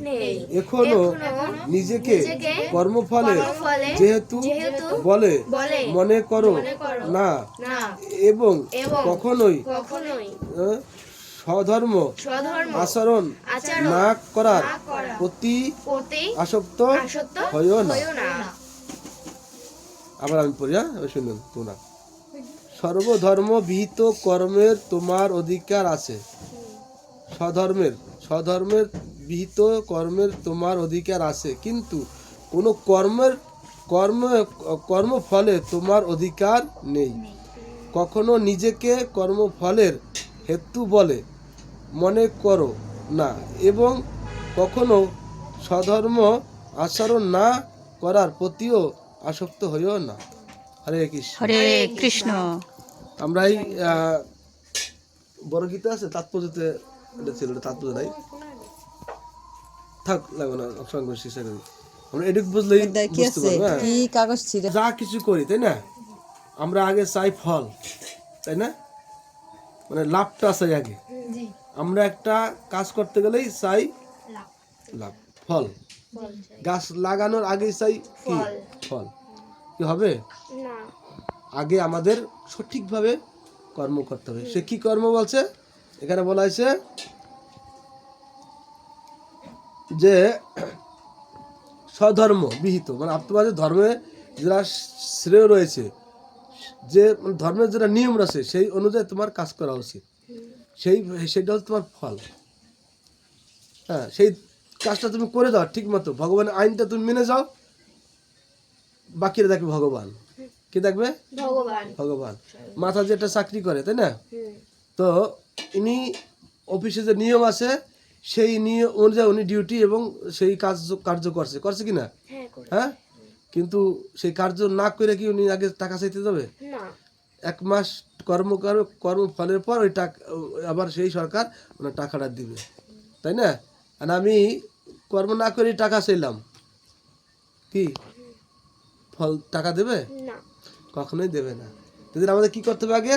নেই। এখনো নিজেকে কর্মফলে যেহেতু বলে মনে করো না, এবং কখনোই স্বধর্ম আচরণ না করার প্রতি আসক্ত হইও না। আবার আমি পড়ি, শুনুন তোমরা। সর্বধর্ম বিহিত কর্মের তোমার অধিকার আছে। স্বধর্মের বিহিত কর্মের তোমার অধিকার আছে, কিন্তু কোনো কর্মফলে তোমার অধিকার নেই। কখনো নিজেকে কর্মফলের হেতু বলে মনে করো না, এবং কখনো স্বধর্ম আচরণ না করার প্রতিও আসক্ত হইও না। হরে কৃষ্ণ। হরে কৃষ্ণ। আমরা এই বড় গীতা আছে, তাৎপর্যতে এটা ছিল, তাৎপর্য নাই, থাক লাগবে না, অসংখ্য শিক্ষা করি আমরা এটুকু বুঝলেই বুঝতে পারবো। কি কাগজ ছিল, যা কিছু করি তাই না, আমরা আগে চাই ফল, তাই না, মানে লাভটা চাই আগে। আমরা একটা কাজ করতে গেলেই চাই লাভ, ফল। গাছ লাগানোর আগে চাই কি ফল, কি হবে না, আগে আমাদের সঠিকভাবে কর্ম করতে হবে। সে কি কর্ম বলছে এখানে বলা হয়েছে যে স্বধর্ম বিহিত, মানে তোমাদের ধর্মে যারা শ্রেয় রয়েছে, যে ধর্মের যেটা নিয়ম রয়েছে সেই অনুযায়ী তোমার কাজ করা উচিত, সেইটা হচ্ছে তোমার ফল। হ্যাঁ, সেই কাজটা তুমি করে দাও ঠিক মতো, ভগবানের আইনটা তুমি মেনে যাও, বাকিরা দেখবে ভগবান। কি দেখবে? ভগবান। মাথা যেটা চাকরি করে তাই না, তো ইনি অফিসে যে নিয়ম আছে সেই নিয়ম অনুযায়ী উনি ডিউটি এবং সেই কার্য করছে কিনা, হ্যাঁ, কিন্তু সেই কার্য না করে কি উনি আগে টাকা চাইতে যাবে? এক মাস কর্মফলের পর ওই টাকা আবার সেই সরকার ওনার টাকাটা দিবে, তাই না? আর আমি কর্ম না করে টাকা চাইলাম, কি ফল টাকা দেবে? কখনোই দেবে না। তাদের আমাদের কি করতে হবে, আগে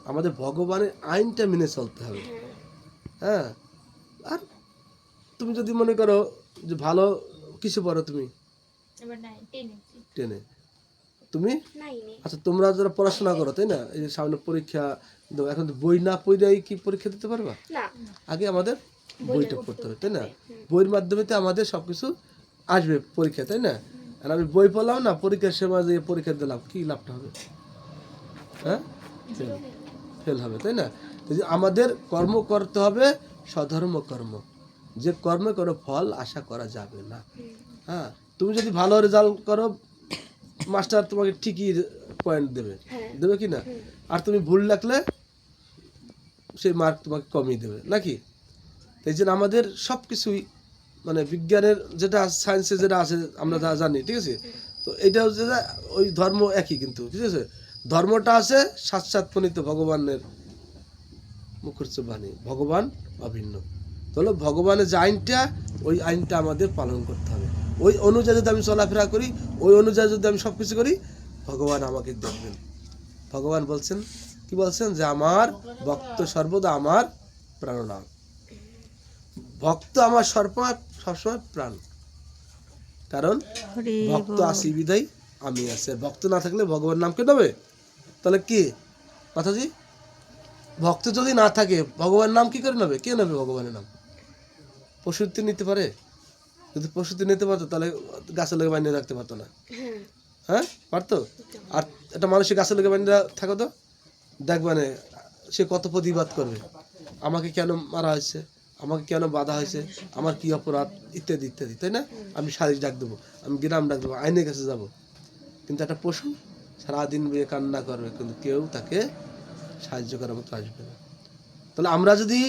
আমাদের ভগবানের আইনটা মেনে চলতে হবে। হ্যাঁ, আর তুমি যদি মনে করো যে ভালো কিছু পড়ো, তুমি টেনে, তুমি আচ্ছা, তোমরা যারা পড়াশোনা করো তাই না, এই যে সামনে পরীক্ষা, এখন বই না পড়লেই কি পরীক্ষা দিতে পারবা? আগে আমাদের বইটা পড়তে হবে, তাই না? বইয়ের মাধ্যমে তো আমাদের সবকিছু আসবে পরীক্ষা, তাই না? আর আমি বই পড়লাম না, পরীক্ষার সময় যে পরীক্ষা দিলাম, কি লাভটা হবে? হ্যাঁ, ফেল হবে, তাই না? আমাদের কর্ম করতে হবে স্বধর্ম কর্ম, যে কর্মে কোনো ফল আশা করা যাবে না। হ্যাঁ, তুমি যদি ভালো রেজাল্ট করো, মাস্টার তোমাকে ঠিকই পয়েন্ট দেবে কি না? আর তুমি ভুল রাখলে সেই মার্ক তোমাকে কমিয়ে দেবে নাকি? এই জন্য আমাদের সব কিছুই, মানে বিজ্ঞানের যেটা সায়েন্সে যেটা আছে আমরা জানি, ঠিক আছে, তো এটা হচ্ছে ওই ধর্ম একই, কিন্তু ঠিক আছে, ধর্মটা আছে সাক্ষাৎ প্রণীত ভগবানের মুখস্থ বাণী, ভগবান অভিন্ন। তাহলে ভগবানের যে আইনটা, ওই আইনটা আমাদের পালন করতে হবে। ওই অনুযায়ী যদি আমি চলাফেরা করি, ওই অনুযায়ী যদি আমি সব কিছু করি, ভগবান আমাকে দেখবেন। ভগবান বলছেন, কি বলছেন, যে আমার ভক্ত সর্বদা আমার প্রাণনাথ। ভক্ত আমার সবসময় প্রাণ, কারণ ভক্ত আসি বিদায় আমি আছি। ভক্ত না থাকলে ভগবান নাম কে নেবে? তাহলে কি মাতাজি, ভক্ত যদি না থাকে ভগবান নাম কি করে নেবে? কে নেবে ভগবানের নাম? পশুতে নিতে পারে? যদি পশুতে নিতে পারতো তাহলে গাছের লেগে বানিয়ে রাখতে পারতো না, হ্যাঁ পারতো? আর একটা মানুষের গাছের লেগে বানিয়ে থাকো তো দেখবানে সে কত প্রতিবাদ করবে, আমাকে কেন মারা হয়েছে, আমাকে কেন বাধা হয়েছে, আমার কি অপরাধ, ইত্যাদি ইত্যাদি, তাই না? আমি সারিস ডাক দেবো, আমি গ্রাম ডাক দেবো, আইনের কাছে যাব। কিন্তু একটা পশু সারাদিন বেয়ে কান্না করবে, কিন্তু কেউ তাকে সাহায্য করার মতো আসবে না। তাহলে আমরা যদি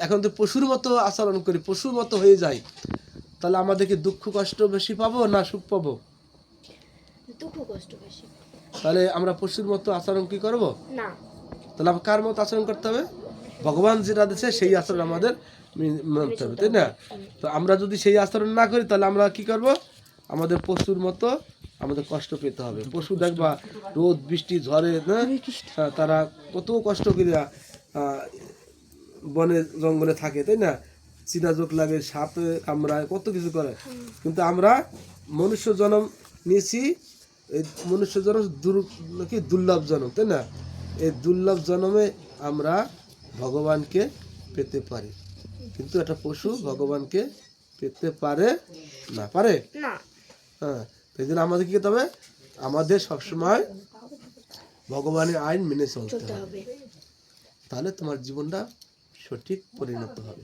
এখন তো পশুর মতো আচরণ করি, পশুর মতো হয়ে যাই, তাহলে আমাদেরকে দুঃখ কষ্ট বেশি পাবো না সুখ পাবো? দুঃখ কষ্ট বেশি। তাহলে আমরা পশুর মতো আচরণ কি করবো না, তাহলে আমরা কার মতো আচরণ করতে হবে? ভগবান যেটা দিচ্ছে সেই আচরণ আমাদের মানতে হবে, তাই না? তো আমরা যদি সেই আচরণ না করি, তাহলে আমরা কি করব? আমাদের পশুর মতো আমাদের কষ্ট পেতে হবে। পশু দেখবা রোদ বৃষ্টি ঝড়ে তারা কত কষ্ট করে বনে জঙ্গলে থাকে, তাই না? চীনা জোক লাগে, সাপে কামড়ায়, কত কিছু করে, কিন্তু আমরা মনুষ্য জন্ম নিয়েছি। এই মনুষ্য জন্ম কি দুর্লভ জন্ম, তাই না? এই দুর্লভ জন্মে আমরা ভগবানকে পেতে পারি, কিন্তু একটা পশু ভগবানকে পেতে পারে না, পারে না। হ্যাঁ, সেই জন্য আমাদের কি করতে হবে? আমাদের সবসময় ভগবানের আইন মেনে চলতে হবে, তাহলে তোমার জীবনটা সঠিক পরিণত হবে।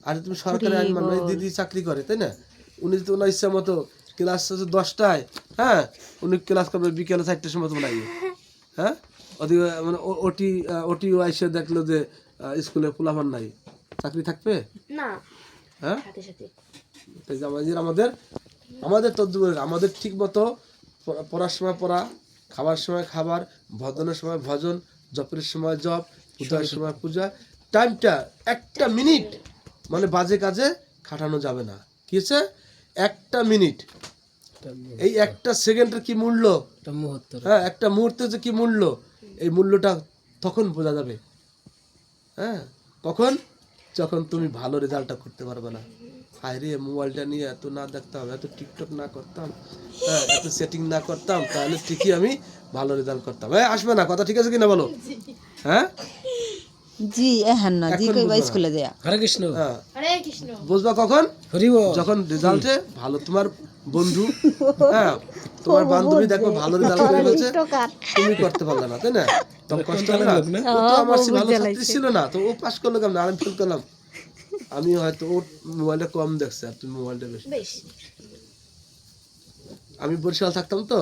আর তুমি সরকারি আইন মানবে, দিদি চাকরি করে, তাই না? উনি যদি ওনার ইচ্ছা মতো ক্লাস 10টায়, হ্যাঁ, উনি ক্লাস করবে বিকেলে 4টার সময় তোমার আইয়ে, হ্যাঁ, ওদিকে মানে ওটি এসে দেখলো যে স্কুলে পোলাপান নাই, চাকরি থাকবে না। হ্যাঁ, সাথে সাথে তাই যে আমাদের আমাদের ঠিক মতো পড়ার সময় পড়া, খাবার সময় খাবার, ভজনের সময় ভজন, জপের সময় জপ, পূজার সময় পূজা, টাইমটা একটা মিনিট মানে বাজে কাজে খাটানো যাবে না। কি হচ্ছে? একটা মিনিট, এই একটা সেকেন্ডের কি মূল্য, হ্যাঁ, একটা মুহূর্তের যে কি মূল্য, এই মূল্যটা তখন বোঝা যাবে। হ্যাঁ, কখন? যখন তুমি ভালো রেজাল্টটা করতে পারবে না। আরে মোবাইলটা নিয়ে এত না দেখতাম, এত টিকটক না করতাম, হ্যাঁ, এত সেটিং না করতাম, তাহলে ঠিকই আমি ভালো রেজাল্ট করতাম। আসবে না কথা, ঠিক আছে কিনা বলো? হ্যাঁ, জি এখন না, জি এখন কইবা বুঝবা না। স্কুলে দেয়া। হরে কৃষ্ণ। হ্যাঁ, হরে কৃষ্ণ। বুঝবা কখন? হরি বল। যখন রেজাল্টে ভালো, তোমার বন্ধু, হ্যাঁ, তোমার বান্ধবী দেখো ভালো রেজাল্ট করে ফেলছে, তুমি করতে পারলে না, তাই না? তখন কষ্ট হবে না? ও তো আমার চেয়ে ভালো ছাত্রী ছিল না, তো ও পাস করলো কেমন, আমি ফেল করলাম। আমি হয়তো ওর মোবাইলটা কম দেখছে আর তুমি মোবাইলটা বেশি। বেশি। আমি বরিশাল থাকতাম, তো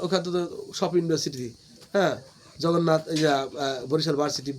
ওখানে তো সব ইউনিভার্সিটি, হ্যাঁ, জগন্নাথ, এই যে বরিশাল ভার্সিটি,